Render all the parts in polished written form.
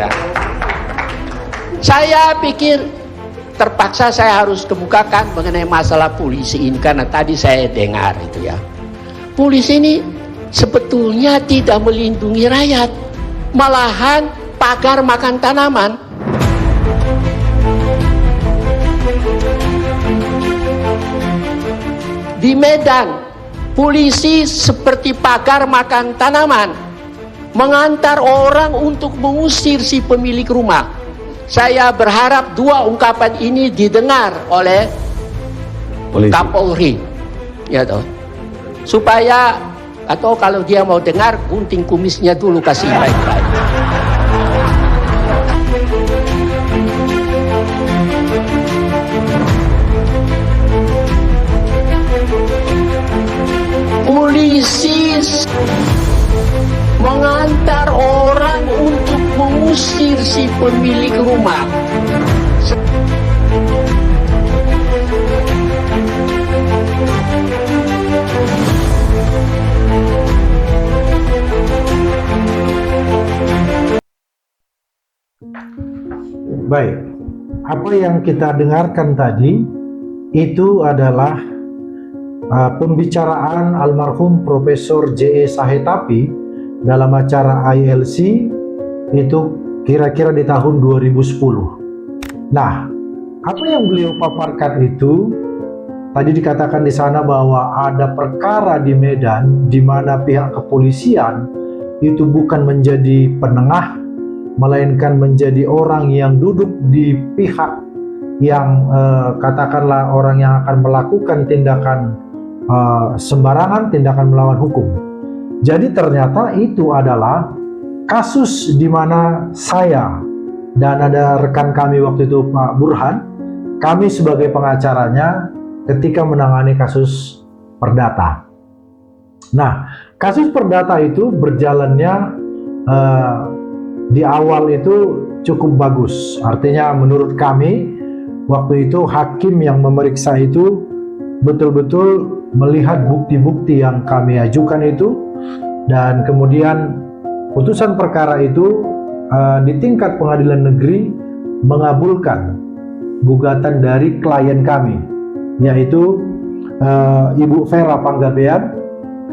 Ya. Saya pikir terpaksa saya harus kemukakan mengenai masalah polisi ini karena tadi saya dengar itu ya. Polisi ini sebetulnya tidak melindungi rakyat, malahan pagar makan tanaman. Di Medan, polisi seperti pagar makan tanaman, mengantar orang untuk mengusir si pemilik rumah. Saya berharap dua ungkapan ini didengar oleh polisi. Kapolri, ya toh, supaya atau kalau dia mau dengar gunting kumisnya dulu kasih baik-baik. Polisi mengantar orang untuk mengusir si pemilik rumah. Baik, apa yang kita dengarkan tadi itu adalah pembicaraan almarhum Profesor J.E. Sahetapi dalam acara ILC itu kira-kira di tahun 2010. Nah, apa yang beliau paparkan itu tadi dikatakan di sana bahwa ada perkara di Medan di mana pihak kepolisian itu bukan menjadi penengah, melainkan menjadi orang yang duduk di pihak yang katakanlah orang yang akan melakukan tindakan sembarangan, tindakan melawan hukum. Jadi ternyata itu adalah kasus di mana saya dan ada rekan kami waktu itu Pak Burhan, kami sebagai pengacaranya ketika menangani kasus perdata. Nah, kasus perdata itu berjalannya di awal itu cukup bagus. Artinya menurut kami waktu itu hakim yang memeriksa itu betul-betul melihat bukti-bukti yang kami ajukan itu, dan kemudian putusan perkara itu di tingkat pengadilan negeri mengabulkan gugatan dari klien kami, yaitu Ibu Vera Panggabean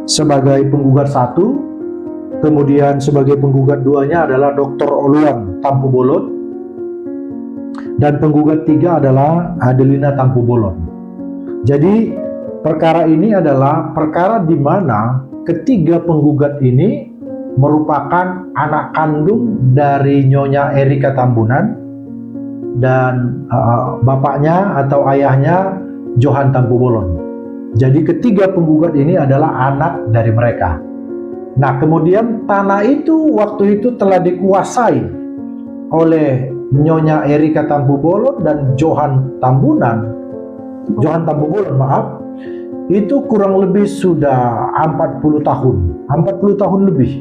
sebagai penggugat 1, kemudian sebagai penggugat 2-nya adalah Dr. Oluan Tampu Bolon, dan penggugat 3 adalah Adelina Tampu Bolon. Jadi perkara ini adalah perkara di mana ketiga penggugat ini merupakan anak kandung dari Nyonya Erika Tambunan dan bapaknya atau ayahnya Johan Tampu Bolon. Jadi ketiga penggugat ini adalah anak dari mereka. Nah, kemudian tanah itu waktu itu telah dikuasai oleh Nyonya Erika Tampu Bolon dan Johan Tampu Bolon, maaf, itu kurang lebih sudah 40 tahun lebih,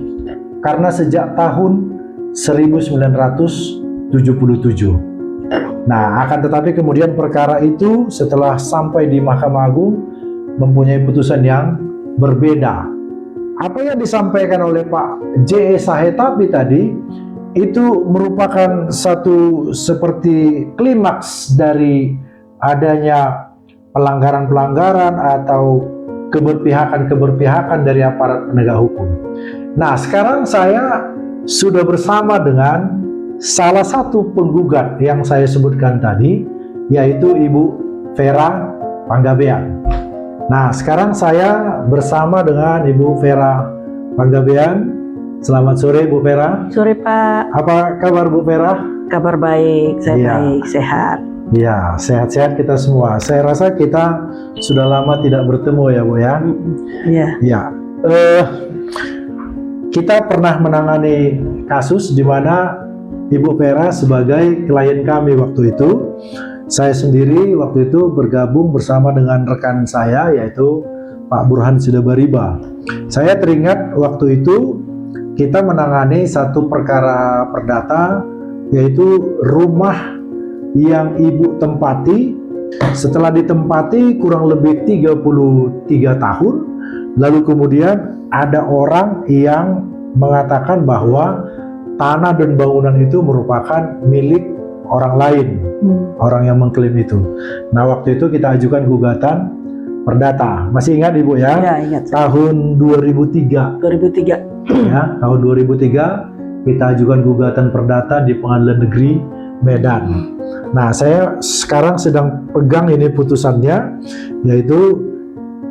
karena sejak tahun 1977. Nah, akan tetapi kemudian perkara itu setelah sampai di Mahkamah Agung mempunyai putusan yang berbeda. Apa yang disampaikan oleh Pak J.E. Sahetapi tadi itu merupakan satu seperti klimaks dari adanya pelanggaran-pelanggaran atau keberpihakan dari aparat penegak hukum. Nah, sekarang saya sudah bersama dengan salah satu penggugat yang saya sebutkan tadi, yaitu Ibu Vera Panggabean. Nah, sekarang saya bersama dengan Ibu Vera Panggabean. Selamat sore Bu Vera. Sore Pak. Apa kabar Bu Vera? Kabar baik, saya baik, sehat. Ya, sehat-sehat kita semua. Saya rasa kita sudah lama tidak bertemu ya Bu ya. Iya. Ya, kita pernah menangani kasus di mana Ibu Vera sebagai klien kami waktu itu. Saya sendiri waktu itu bergabung bersama dengan rekan saya yaitu Pak Burhan Sidabariba. Saya teringat waktu itu kita menangani satu perkara perdata, yaitu rumah yang Ibu tempati. Setelah ditempati kurang lebih 33 tahun, lalu kemudian ada orang yang mengatakan bahwa tanah dan bangunan itu merupakan milik orang lain, orang yang mengklaim itu. Nah, waktu itu kita ajukan gugatan perdata. Masih ingat Ibu ya? Ya, ingat. Tahun 2003. 2003. Ya, tahun 2003 kita ajukan gugatan perdata di Pengadilan Negeri Medan. Nah, saya sekarang sedang pegang ini putusannya, yaitu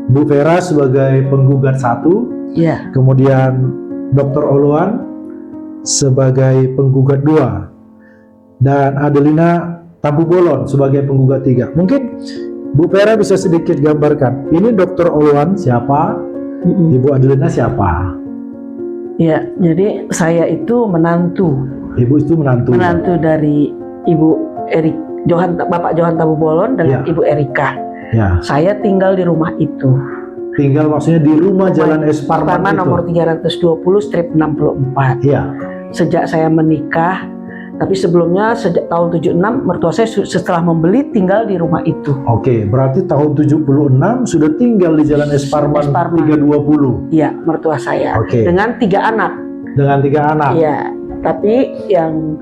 Bu Vera sebagai penggugat 1, Ya. kemudian Dr. Oluan sebagai penggugat 2, dan Adelina Tampu Bolon sebagai penggugat 3. Mungkin Bu Vera bisa sedikit gambarkan, ini Dr. Oluan siapa, Ibu Adelina siapa? Ya, jadi saya itu menantu Ibu itu menantu. dari Ibu Bapak Johan Tampu Bolon dengan Ya. Ibu Erika. Ya, Saya tinggal di rumah itu. tinggal maksudnya di rumah Jalan S. Parman itu. nomor 320/64. Iya. Sejak saya menikah, tapi sebelumnya sejak tahun 76 mertua saya setelah membeli tinggal di rumah itu. Oke, berarti tahun 76 sudah tinggal di Jalan S. Parman S. Parman. 320 Iya, mertua saya. Oke. Dengan 3 anak. dengan 3 anak. Iya, tapi yang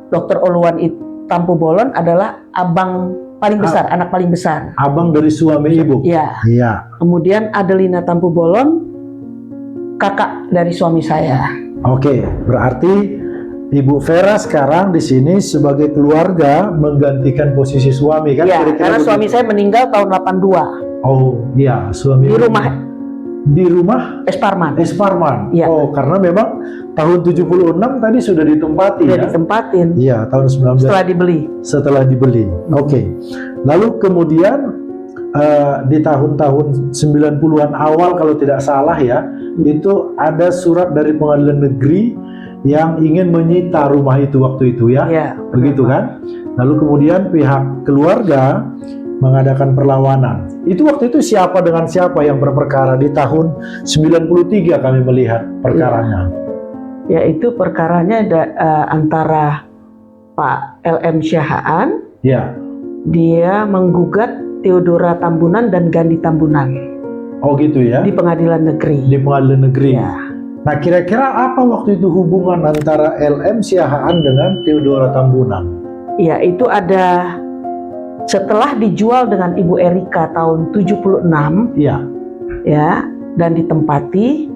Dr. Oluan Tampu Bolon adalah abang paling besar, anak paling besar. Abang dari suami Ibu. Iya. Iya. Kemudian Adelina Tampu Bolon, kakak dari suami saya. Oke, berarti Ibu Vera sekarang di sini sebagai keluarga menggantikan posisi suami kan? Iya, Kira-kira karena begitu? suami saya meninggal tahun 82 Oh, iya, suami di rumah di rumah S. Parman. S. Parman. Iya. Oh, karena memang tahun 76 tadi sudah ditempati Sudah ya. ditempatin Iya, tahun 19 setelah dibeli. Oke. Lalu kemudian di tahun-tahun 90-an awal kalau tidak salah ya, itu ada surat dari Pengadilan Negeri yang ingin menyita rumah itu waktu itu ya. Iya, Begitu kan? Lalu kemudian pihak keluarga mengadakan perlawanan. Itu waktu itu siapa dengan siapa yang berperkara di tahun 93 kami melihat perkaranya. Yaitu perkaranya antara Pak LM Syahaan, Ya. dia menggugat Theodora Tambunan dan Gandhi Tambunan Oh gitu ya. di pengadilan negeri. Di Pengadilan Negeri. Ya. Nah, kira-kira apa waktu itu hubungan antara LM Syahaan dengan Theodora Tambunan? Ya, itu ada setelah dijual dengan Ibu Erika tahun 76 Iya. ya, dan ditempati.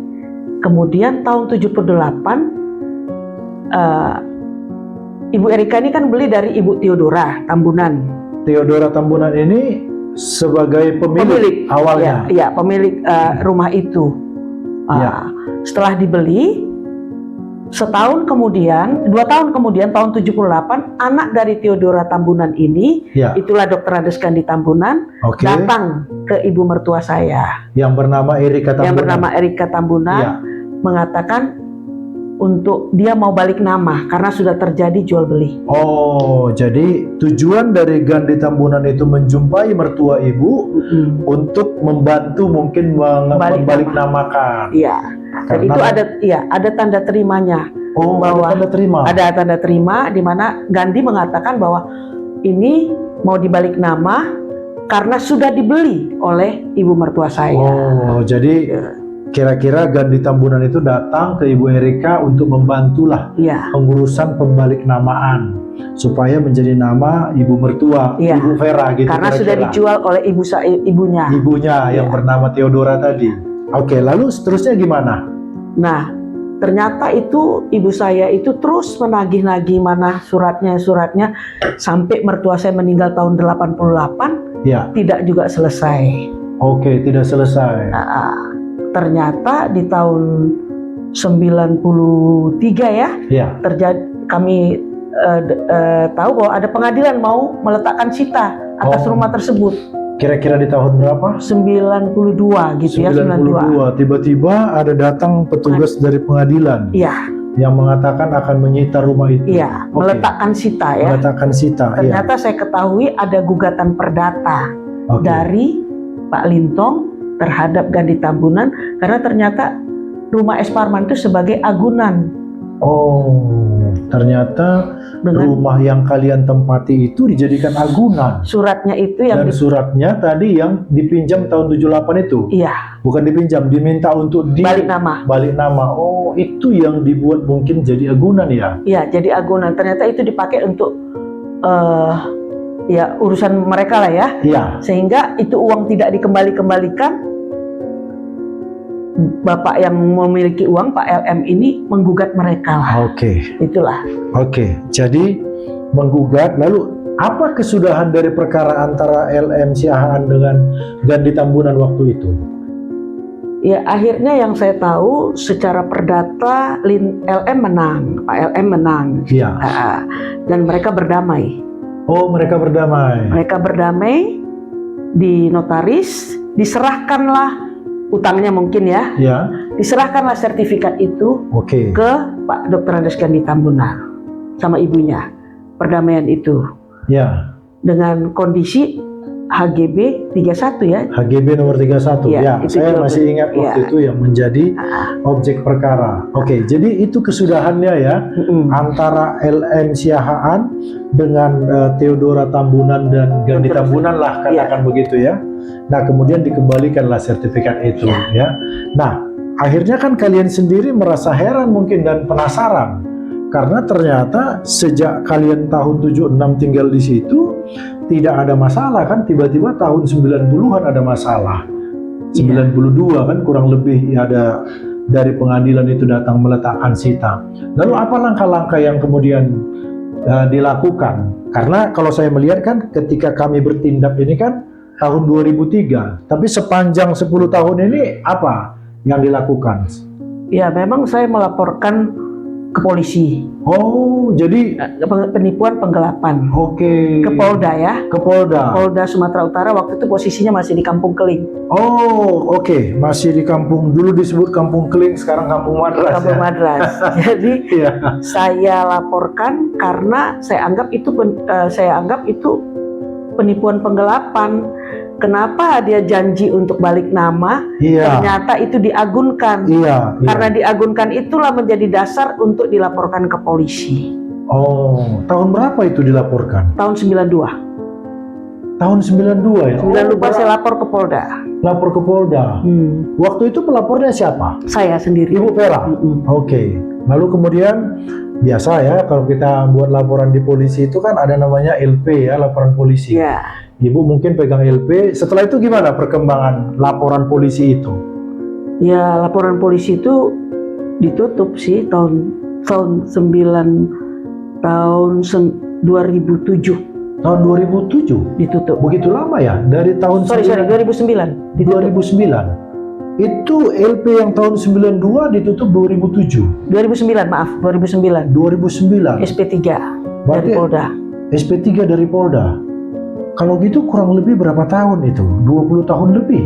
Kemudian tahun 78 Ibu Erika ini kan beli dari Ibu Theodora Tambunan. Theodora Tambunan ini sebagai pemilik awalnya. Ya, pemilik rumah itu. Ya. Setelah dibeli, 2 tahun kemudian tahun 78 anak dari Theodora Tambunan ini, Ya. itulah Dr. Andes Gandhi Tambunan, Oke. datang ke ibu mertua saya Yang bernama Erika Tambunan. yang bernama Erika Tambunan, Ya. mengatakan untuk dia mau balik nama karena sudah terjadi jual beli. Oh, jadi tujuan dari Gandhi Tambunan itu menjumpai mertua ibu untuk membantu mungkin membalik namakan. Iya. Dan Karena- itu ada tanda terimanya. Oh, bahwa ada tanda terima. Ada tanda terima di mana Gandhi mengatakan bahwa ini mau dibalik nama karena sudah dibeli oleh ibu mertua saya. Oh, jadi kira-kira Gandhi Tambunan itu datang ke Ibu Erika untuk membantulah Iya. pengurusan pembalik namaan supaya menjadi nama ibu mertua, Iya. Ibu Vera gitu. Karena sudah kira-kira. dijual oleh ibunya. Ibunya yang Iya. bernama Theodora tadi. Oke, lalu seterusnya gimana? Nah, ternyata itu ibu saya itu terus menagih-nagih mana suratnya sampai mertua saya meninggal tahun 88 Ya, tidak juga selesai. oke, tidak selesai. Ternyata di tahun 93 ya Ya, terjadi kami tahu bahwa ada pengadilan mau meletakkan sita atas Oh. rumah tersebut. kira-kira di tahun berapa? 92 gitu ya, 92. Tiba-tiba ada datang petugas dari pengadilan Iya, yang mengatakan akan menyita rumah itu. iya, Oke. meletakkan sita ya. Meletakkan sita. Iya. Ternyata saya ketahui ada gugatan perdata Oke. dari Pak Lintong terhadap Gandhi Tambunan karena ternyata rumah S. Parman itu sebagai agunan. Oh, ternyata Dengan rumah yang kalian tempati itu dijadikan agunan. suratnya itu yang Dan suratnya tadi yang dipinjam tahun 78 itu. iya, Bukan dipinjam, diminta untuk balik nama. balik nama. Oh, itu yang dibuat mungkin jadi agunan ya? Iya, jadi agunan. Ternyata itu dipakai untuk ya urusan mereka lah ya. Iya. Sehingga itu uang tidak dikembalikan. Bapak yang memiliki uang, Pak LM ini menggugat mereka lah. Oke. Itulah. Oke. Jadi menggugat, lalu apa kesudahan dari perkara antara LM Siahaan dengan Gandhi Tambunan waktu itu? Ya akhirnya yang saya tahu secara perdata LM menang, Pak LM menang. Iya. Dan mereka berdamai. Oh, mereka berdamai. Mereka berdamai di notaris, diserahkanlah utangnya mungkin ya. Ya. Diserahkanlah sertifikat itu Oke. ke Pak Dr. Andes Gandhi Tambunan sama ibunya. Perdamaian itu Ya. dengan kondisi HGB 31 ya. HGB nomor 31. Iya, Ya, itu saya juga. masih ingat waktu Iya. itu yang menjadi objek perkara. Oke, jadi itu kesudahannya ya antara LM Siahaan dengan Theodora Tambunan dan Gandhi Betul. Tambunan lah katakan begitu ya. Nah, kemudian dikembalikanlah sertifikat itu ya. Nah, akhirnya kan kalian sendiri merasa heran mungkin dan penasaran karena ternyata sejak kalian tahun 76 tinggal di situ tidak ada masalah kan, tiba-tiba tahun 90-an ada masalah. 92 kan kurang lebih ada dari pengadilan itu datang meletakkan sita. Lalu apa langkah-langkah yang kemudian dilakukan? Karena kalau saya melihat kan ketika kami bertindak ini kan tahun 2003, tapi sepanjang 10 tahun ini apa yang dilakukan? Ya memang saya melaporkan ke polisi. Oh, jadi Penipuan penggelapan. oke. Ke Polda ya. Ke Polda. Polda Sumatera Utara waktu itu posisinya masih di Kampung Keling. Oh, oke. Masih di kampung, dulu disebut Kampung Keling, sekarang Kampung Madras. Kampung ya? Madras. Jadi Iya. saya laporkan karena saya anggap itu penipuan penggelapan. Kenapa dia janji untuk balik nama, Iya. ternyata itu diagunkan. Iya. Karena diagunkan itulah menjadi dasar untuk dilaporkan ke polisi. Oh, tahun berapa itu dilaporkan? Tahun 92. Tahun 92 ya? 92 saya lapor ke Polda. Lapor ke Polda. Waktu itu pelapornya siapa? Saya sendiri. Ibu Vera? Oke. Lalu kemudian, biasa ya kalau kita buat laporan di polisi itu kan ada namanya LP ya, laporan polisi. Ya. Ibu mungkin pegang LP, setelah itu gimana perkembangan laporan polisi itu? Ya, laporan polisi itu ditutup sih tahun 2007 Tahun 2007? ditutup. Begitu lama ya? Dari tahun 2009 ditutup. 2009? Itu LP yang tahun 92 ditutup 2007? 2009 maaf, 2009. 2009? SP3 Berarti dari Polda. SP3 dari Polda? Kalau gitu kurang lebih berapa tahun itu? 20 tahun lebih?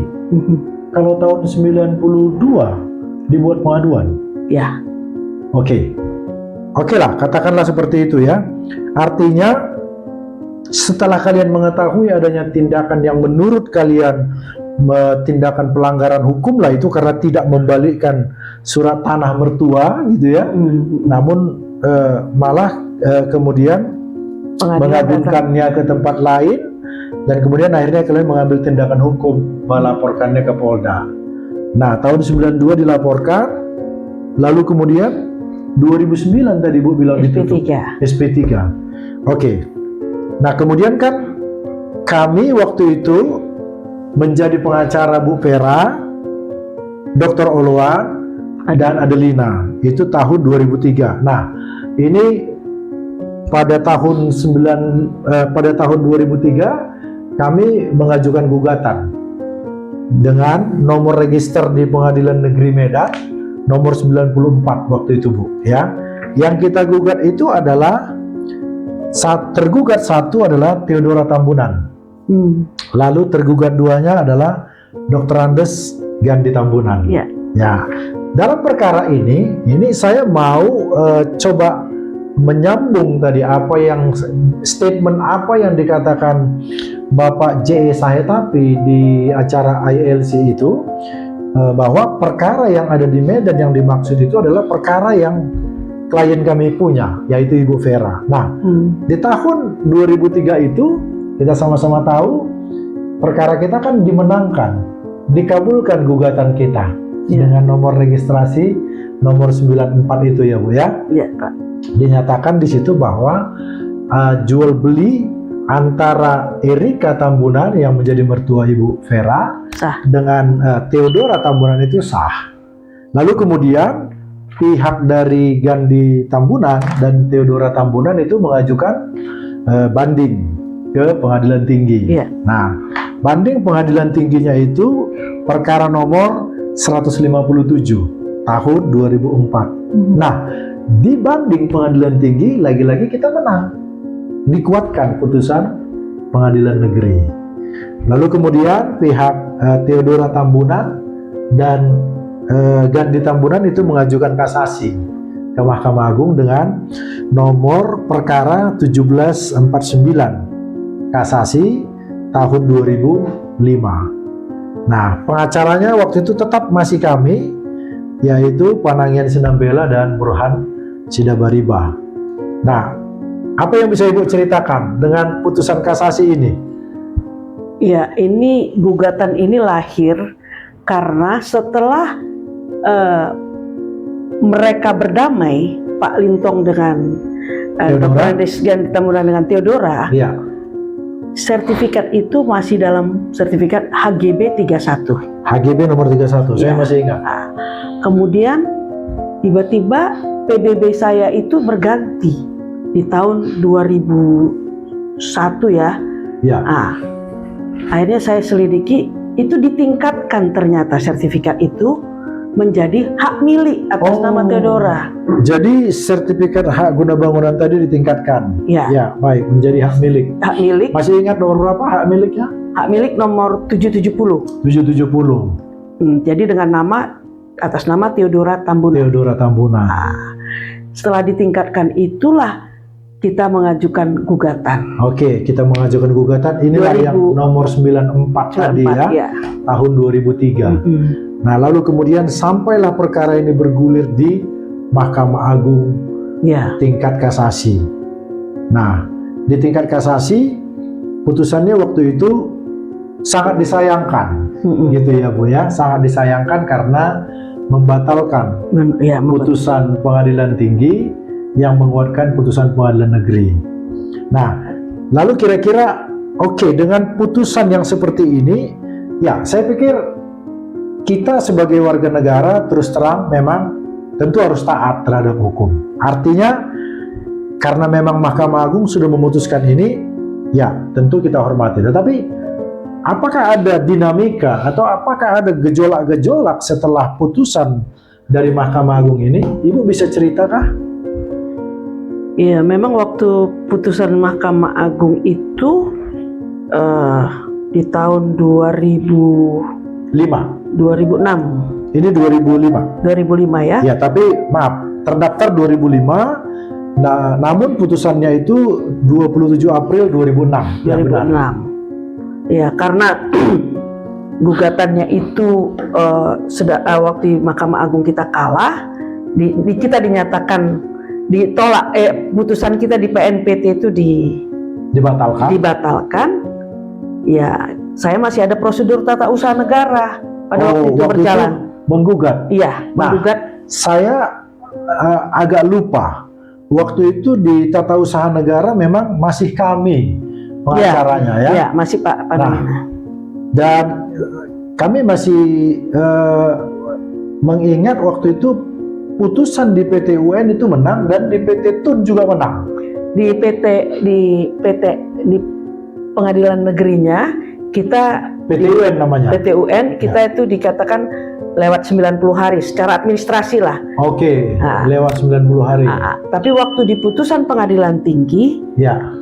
Kalau tahun 92 dibuat pengaduan? Ya. Oke. Oke lah, katakanlah seperti itu ya. Artinya setelah kalian mengetahui adanya tindakan yang menurut kalian tindakan pelanggaran hukum lah itu karena tidak membalikkan surat tanah mertua gitu ya. Namun malah kemudian mengadukannya ke tempat lain dan kemudian akhirnya kalian mengambil tindakan hukum melaporkannya ke Polda. Nah, tahun 92 dilaporkan, lalu kemudian 2009 tadi Bu bilang ditutup. SP3. Oke. Nah, kemudian kan kami waktu itu menjadi pengacara Bu Vera, Dr. Oloan, dan Adelina. Itu tahun 2003. Nah, ini pada tahun 2003 kami mengajukan gugatan dengan nomor register di Pengadilan Negeri Medan nomor 94 waktu itu Bu ya. Yang kita gugat itu adalah tergugat satu adalah Theodora Tambunan. Lalu tergugat duanya adalah Dr. Andes Gandhi Tambunan. Ya. Ya. Dalam perkara ini saya mau coba menyambung tadi statement apa yang dikatakan Bapak J.E. Sahetapi di acara ILC itu bahwa perkara yang ada di Medan yang dimaksud itu adalah perkara yang klien kami punya, yaitu Ibu Vera. Nah, di tahun 2003 itu kita sama-sama tahu perkara kita kan dimenangkan, dikabulkan gugatan kita dengan nomor registrasi nomor 94 itu ya Bu ya. Iya Pak. Dinyatakan di situ bahwa jual beli antara Erika Tambunan yang menjadi mertua Ibu Vera Sah. dengan Theodora Tambunan itu sah. Lalu kemudian pihak dari Gandhi Tambunan dan Theodora Tambunan itu mengajukan banding ke pengadilan tinggi. Iya. Nah, banding pengadilan tingginya itu perkara nomor 157 tahun 2004. Nah, di banding pengadilan tinggi lagi-lagi kita menang. Dikuatkan putusan pengadilan negeri. Lalu kemudian pihak Theodora Tambunan dan Gandhi Tambunan itu mengajukan kasasi ke Mahkamah Agung dengan nomor perkara 1749 kasasi tahun 2005. Nah, pengacaranya waktu itu tetap masih kami, yaitu Panangian Sinambela dan Burhan Sidabariba. Nah, apa yang bisa Ibu ceritakan dengan putusan kasasi ini? Ya, ini gugatan ini lahir karena setelah mereka berdamai, Pak Lintong dengan Dr. Andes Gandhi Tambunan dengan Theodora, Ya. sertifikat itu masih dalam sertifikat HGB 31. HGB nomor 31, saya Ya. masih ingat. Kemudian tiba-tiba PBB saya itu berganti di tahun 2001 ya. Ya. Akhirnya saya selidiki, itu ditingkatkan ternyata sertifikat itu menjadi hak milik atas nama Theodora. Jadi sertifikat hak guna bangunan tadi ditingkatkan. Ya. Ya, baik, menjadi hak milik. Hak milik, Masih ingat nomor berapa hak miliknya? hak milik nomor 770. 770. Jadi dengan nama atas nama Theodora Tambunan. Theodora Tambunan. Setelah ditingkatkan itulah kita mengajukan gugatan. Oke, kita mengajukan gugatan. Inilah 2000, yang nomor 94 tadi ya, tahun 2003. Nah, lalu kemudian sampailah perkara ini bergulir di Mahkamah Agung tingkat kasasi. Nah, di tingkat kasasi putusannya waktu itu sangat disayangkan, gitu ya Bu ya, sangat disayangkan karena membatalkan putusan pengadilan tinggi yang menguatkan putusan pengadilan negeri. Nah, lalu kira-kira dengan putusan yang seperti ini, ya saya pikir kita sebagai warga negara terus terang memang tentu harus taat terhadap hukum. Artinya karena memang Mahkamah Agung sudah memutuskan ini, ya tentu kita hormati. Tetapi apakah ada dinamika atau apakah ada gejolak-gejolak setelah putusan dari Mahkamah Agung ini? Ibu bisa ceritakan? Iya, memang waktu putusan Mahkamah Agung itu di tahun 2006. Ini 2005. 2005 ya? Ya, tapi maaf, terdaftar 2005. Nah, namun putusannya itu 27 April 2006. 2006. Ya, karena gugatannya itu waktu Mahkamah Agung kita kalah, kita dinyatakan ditolak, putusan kita di PNPT itu dibatalkan. Ya, saya masih ada prosedur tata usaha negara pada waktu itu berjalan. Menggugat. Iya, menggugat. Saya agak lupa. Waktu itu di tata usaha negara memang masih kami pengacaranya ya. Iya, masih Pak Panangian. Dan kami masih mengingat waktu itu putusan di PT UN itu menang dan di PT TUN juga menang. Di pengadilan negerinya kita PT UN namanya. PT UN kita itu dikatakan lewat 90 hari secara administrasi lah. Oke, lewat 90 hari. Tapi waktu di putusan pengadilan tinggi,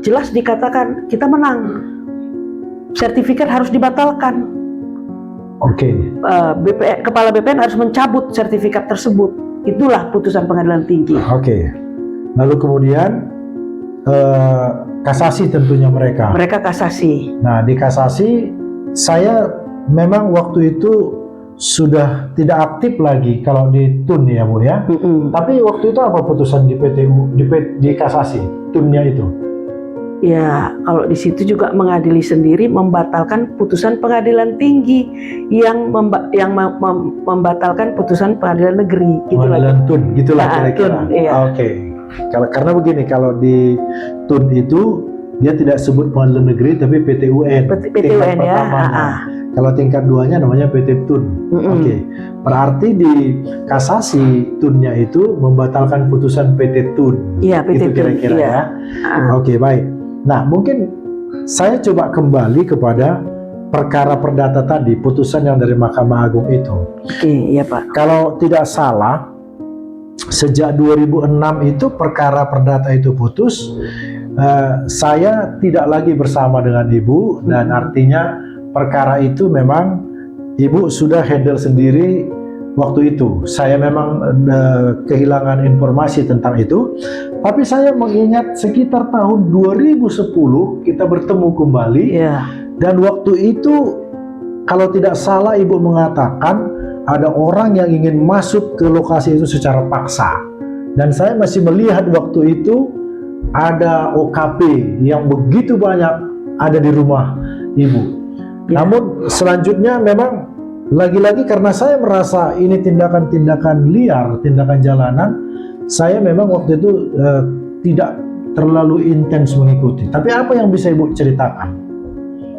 jelas dikatakan kita menang. Sertifikat harus dibatalkan. Kepala BPN harus mencabut sertifikat tersebut. Itulah putusan pengadilan tinggi. Lalu kemudian kasasi tentunya mereka. Mereka kasasi. Nah, di kasasi saya memang waktu itu sudah tidak aktif lagi kalau di TUN ya Bu ya. Tapi waktu itu apa putusan di PTU di kasasi TUN-nya itu? Ya, kalau di situ juga mengadili sendiri, membatalkan putusan pengadilan tinggi yang membatalkan putusan pengadilan negeri. Pengadilan TUN, gitulah Nah, kira-kira. TUN, iya. Oke. Karena begini, kalau di TUN itu dia tidak sebut pengadilan negeri tapi PTUN. PT tingkat UN ya. pertamanya. Kalau tingkat 2-nya namanya PT TUN. Oke. Berarti di kasasi TUN-nya itu membatalkan putusan PT TUN. Iya, PT Itu TUN. kira-kira Iya. ya. Oke, baik. Nah, mungkin saya coba kembali kepada perkara perdata tadi, putusan yang dari Mahkamah Agung itu. Oke, iya Pak. Kalau tidak salah, sejak 2006 itu perkara perdata itu putus. Saya tidak lagi bersama dengan Ibu, dan artinya perkara itu memang Ibu sudah handle sendiri waktu itu. Saya memang kehilangan informasi tentang itu, tapi saya mengingat sekitar tahun 2010 kita bertemu kembali. Iya. Dan waktu itu kalau tidak salah Ibu mengatakan ada orang yang ingin masuk ke lokasi itu secara paksa. Dan saya masih melihat waktu itu ada OKP yang begitu banyak ada di rumah Ibu. Ya. Namun selanjutnya memang lagi-lagi karena saya merasa ini tindakan-tindakan liar, tindakan jalanan, saya memang waktu itu tidak terlalu intens mengikuti. Tapi apa yang bisa Ibu ceritakan?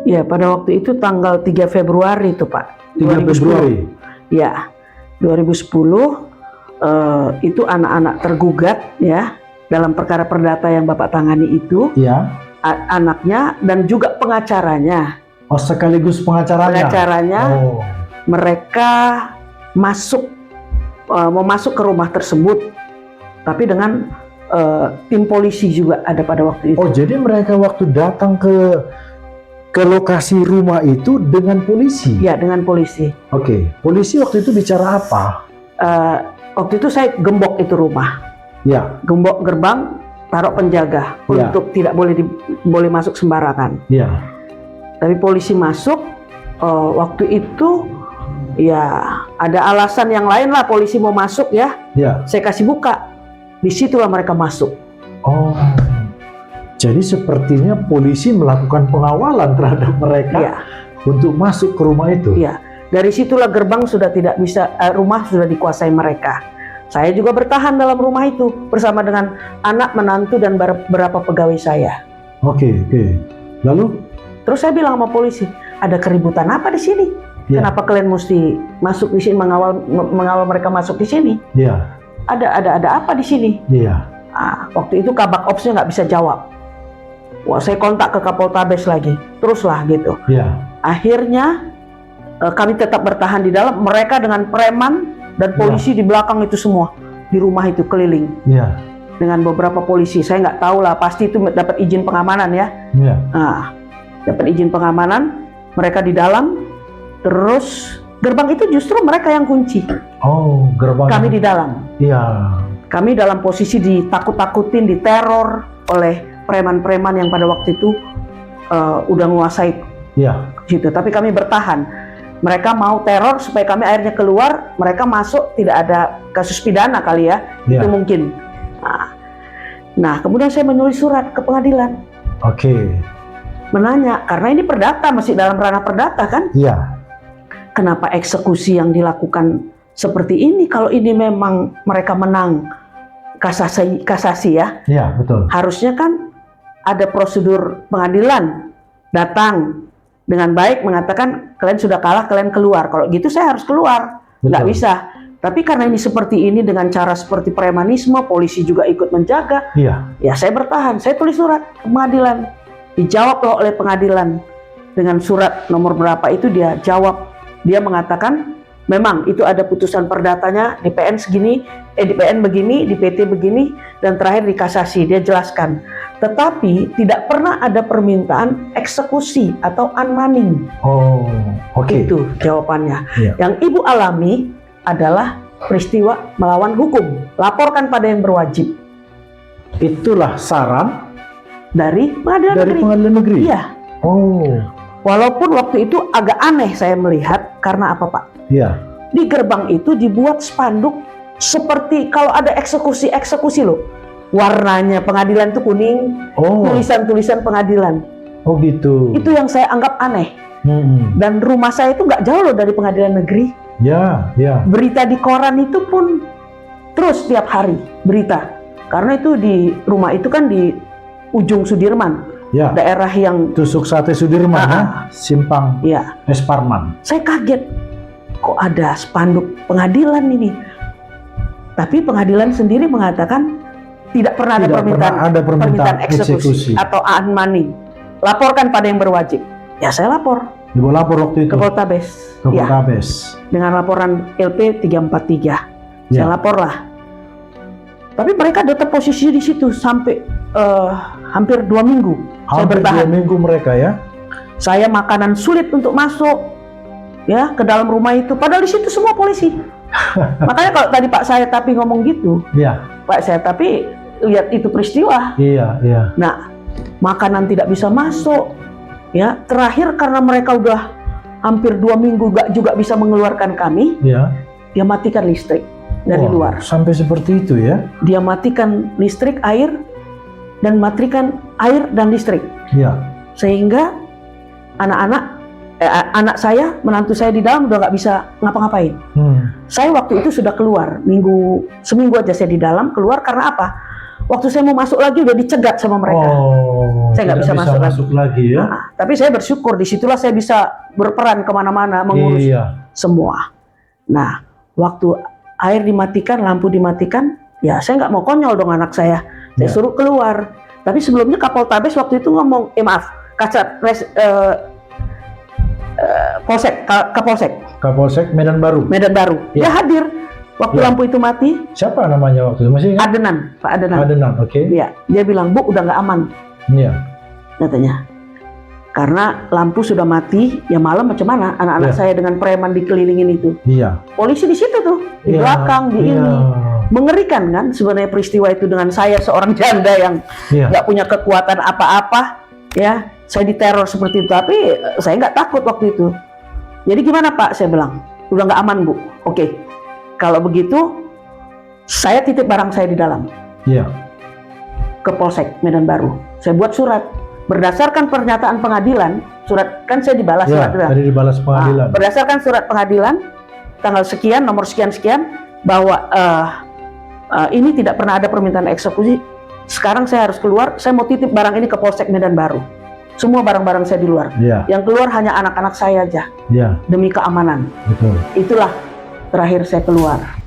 Ya, pada waktu itu tanggal 3 Februari itu Pak. 3 Februari? Ya, 2010 itu anak-anak tergugat ya dalam perkara perdata yang Bapak tangani itu. Ya. Anaknya dan juga pengacaranya. Oh, sekaligus pengacaranya? Pengacaranya. Oh. Mereka mau masuk ke rumah tersebut, tapi dengan tim polisi juga ada pada waktu itu. Oh, jadi mereka waktu datang ke lokasi rumah itu dengan polisi? Ya, dengan polisi. Oke, polisi waktu itu bicara apa? Waktu itu saya gembok itu rumah. Ya. Gembok gerbang, taruh penjaga Ya. untuk tidak boleh masuk sembarangan. Ya. Tapi polisi masuk waktu itu. Ya, ada alasan yang lain lah polisi mau masuk ya. Ya. Saya kasih buka. Disitulah mereka masuk. Oh, jadi sepertinya polisi melakukan pengawalan terhadap mereka Ya. untuk masuk ke rumah itu. Ya, dari situlah gerbang sudah tidak bisa, rumah sudah dikuasai mereka. Saya juga bertahan dalam rumah itu bersama dengan anak, menantu dan beberapa pegawai saya. Oke. Lalu? Terus saya bilang sama polisi, ada keributan apa di sini? Ya. Kenapa kalian mesti masuk di sini, mengawal mereka masuk di sini? Ya. Ada apa di sini? Iya. Waktu itu Kabak Opsnya nggak bisa jawab. Wah, saya kontak ke Kapoltabes lagi, teruslah gitu. Iya. Akhirnya kami tetap bertahan di dalam. Mereka dengan preman dan polisi di belakang itu semua di rumah itu keliling Iya. dengan beberapa polisi. Saya nggak tahu lah, pasti itu dapat izin pengamanan ya. Iya. Dapat izin pengamanan. Mereka di dalam. Terus gerbang itu justru mereka yang kunci. Oh, gerbang. Kami di dalam. Iya. Kami dalam posisi ditakut-takutin, diteror oleh preman-preman yang pada waktu itu udah menguasai Iya. situ. Tapi kami bertahan. Mereka mau teror supaya kami akhirnya keluar. Mereka masuk, tidak ada kasus pidana kali ya. Iya. Itu mungkin. Nah, kemudian saya menulis surat ke pengadilan. Oke. Menanya, karena ini perdata, masih dalam ranah perdata kan? Iya. Kenapa eksekusi yang dilakukan seperti ini? Kalau ini memang mereka menang kasasi ya. Iya, betul. Harusnya kan ada prosedur pengadilan, datang dengan baik mengatakan kalian sudah kalah, kalian keluar. Kalau gitu saya harus keluar, nggak Betul. bisa. Tapi karena ini seperti ini dengan cara seperti premanisme, polisi juga ikut menjaga. Iya. Ya saya bertahan, saya tulis surat ke pengadilan. Dijawab loh oleh pengadilan dengan surat nomor berapa itu dia jawab. Dia mengatakan memang itu ada putusan perdatanya di PN segini, di PN begini, di PT begini, dan terakhir di kasasi. Dia jelaskan. Tetapi tidak pernah ada permintaan eksekusi atau unmanning. Oh, oke. Itu jawabannya. Iya. Yang Ibu alami adalah peristiwa melawan hukum. Laporkan pada yang berwajib. Itulah saran Dari pengadilan dari negeri. pengadilan negeri. Iya. Oh, Walaupun waktu itu agak aneh saya melihat, karena apa Pak? iya. Di gerbang itu dibuat spanduk seperti kalau ada eksekusi loh. Warnanya pengadilan itu kuning, Oh, tulisan-tulisan pengadilan. oh gitu. Itu yang saya anggap aneh. Dan rumah saya itu nggak jauh loh dari pengadilan negeri. Ya, ya. Berita di koran itu pun terus tiap hari berita. Karena itu di rumah itu kan di ujung Sudirman, Ya. daerah yang Tusuk Sate Sudirman, ya? Simpang ya. Es Parman. Saya kaget, kok ada spanduk pengadilan ini. Tapi pengadilan sendiri mengatakan tidak pernah Tidak ada pernah permintaan eksekusi atau unmoney. Laporkan pada yang berwajib. Ya saya lapor Ibu lapor waktu itu ke Poltabes. ke Ya, Poltabes. dengan laporan LP 343. Ya. Saya laporlah. Tapi mereka tetap posisi di situ sampai hampir 2 minggu. Saya Hampir 2 bertahan. minggu mereka ya. Saya makanan sulit untuk masuk ya ke dalam rumah itu. Padahal di situ semua polisi. Makanya kalau tadi Pak saya tapi ngomong gitu, Iya, Pak saya tapi lihat itu peristiwa. iya, iya. Nah, makanan tidak bisa masuk. Ya, terakhir karena mereka udah hampir 2 minggu gak juga bisa mengeluarkan kami, Iya. dia matikan listrik dari Wah, luar. sampai seperti itu ya. Dia matikan listrik, air, dan matikan air dan listrik. Iya. Sehingga anak saya, menantu saya di dalam udah nggak bisa ngapa-ngapain. Saya waktu itu sudah keluar, seminggu aja saya di dalam, keluar karena apa? Waktu saya mau masuk lagi udah dicegat sama mereka. Oh, Saya nggak tidak bisa masuk lagi ya. Nah, tapi saya bersyukur, disitulah saya bisa berperan kemana-mana, mengurus Iya. semua. Nah, waktu air dimatikan, lampu dimatikan, ya saya nggak mau konyol dong anak saya. Saya Ya. suruh keluar. Tapi sebelumnya Kapoltabes waktu itu ngomong, Kapolsek Kapolsek Medan Baru. Medan Baru. Ya. Dia hadir waktu Ya. lampu itu mati. Siapa namanya waktu itu? Masih ingat? Pak Adenan. Adenan, oke. Ya, dia bilang, Bu udah nggak aman, Iya. katanya. Karena lampu sudah mati, ya malam macam mana anak-anak Ya. saya dengan preman dikelilingin itu. Iya. Polisi di situ tuh, di Iya, belakang, di iya. ini. Mengerikan kan sebenarnya peristiwa itu dengan saya seorang janda yang Iya. nggak punya kekuatan apa-apa, ya. Saya diteror seperti itu, tapi saya nggak takut waktu itu. Jadi gimana Pak? Saya bilang, udah nggak aman Bu. Oke, kalau begitu saya titip barang saya di dalam Iya. ke Polsek Medan Baru. Saya buat surat berdasarkan pernyataan pengadilan. Surat kan saya dibalas Ya, surat. tadi dibalas pengadilan. Nah, berdasarkan surat pengadilan tanggal sekian, nomor sekian bahwa ini tidak pernah ada permintaan eksekusi. Sekarang saya harus keluar. Saya mau titip barang ini ke Polsek Medan Baru. Semua barang-barang saya di luar. Iya. Yang keluar hanya anak-anak saya aja Iya, demi keamanan. betul. Itulah terakhir saya keluar.